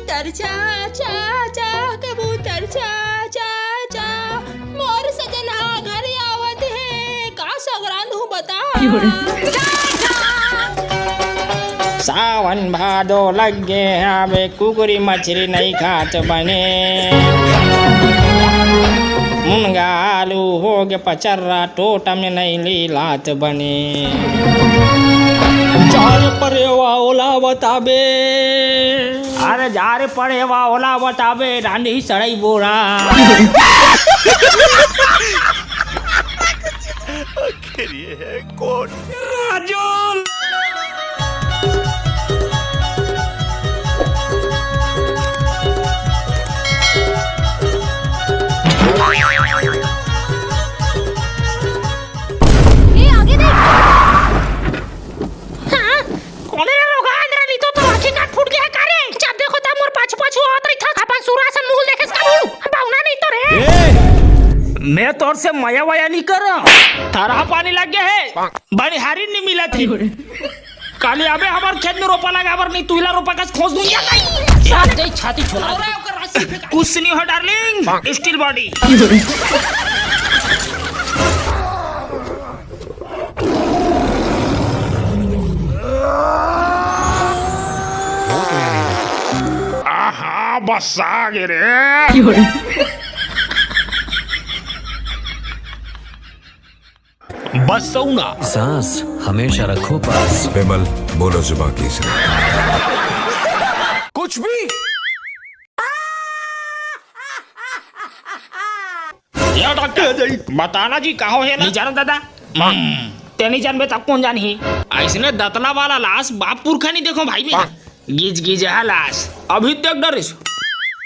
कबूतर चा चा चा कबूतर चा चा चा मोर सजना घर आवत है का सगरांध हूँ बता सावन भादो लग गे हवे कुकुरी मछली नहीं खात बने मुनगा आलू हो गे पचर्रा टोटा में नहीं लीलात बने ચાલ પરેવા ઓલા બતાવે अरे जा रे पड़े वा ओला बतावे रानी सड़ई बोरा आखिर ये है कौन? રાજોલ मैं तोर से मया वया नहीं कर तारा पानी लग गया है बनिहारी नहीं मिला थी काली अबे हमार खेत में रोपा लगा अबर नहीं तुइला रोपा का खोज दूंगा नहीं यार दे छाती छोड़ा कुछ नहीं हो डार्लिंग स्टील बॉडी आहा बस आ गए रे बस सऊना सांस हमेशा रखो पास। विमल बोलो जुबान की से कुछ भी या डॉक्टर बताना जी कहो है नहीं जानो दादा तेनी जान तब कौन जान ही ऐसने दतला वाला लाश बाप पुरखा नहीं देखो भाई में गिज गिज है लाश अभी देख डरिस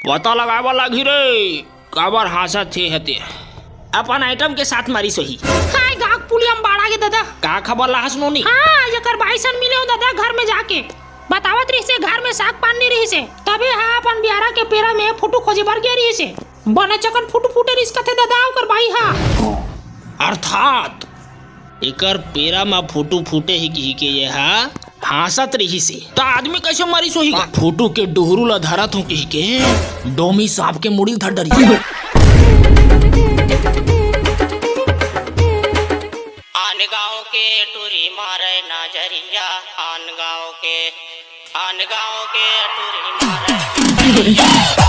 पता लगावा लगी रे काबर हासा थे हते अपन आइटम के साथ मारी सही हाय गाक पुलियम बाड़ा के दादा का खबर लाश नोनी हां एकर बाइसन मिले हो दादा घर में जाके बतावत रही से घर में साग पान नहीं रही से तबे हां अपन बियारा के पेरा में फोटो खोजे भर गया रही से बने चकन फुट फुटे रिस कथे दादा ओकर भाई हां अर्थात एकर पेरा में फोटो फूटे ही के ये हां हासत रही से तो आदमी कैसे मारी सोही फोटो के डोहरू ला धरत हो के डोमी सांप के मुड़ी धर डरी गाँव के टूरी मारे नजरिया आन गाँव के टूरी मारे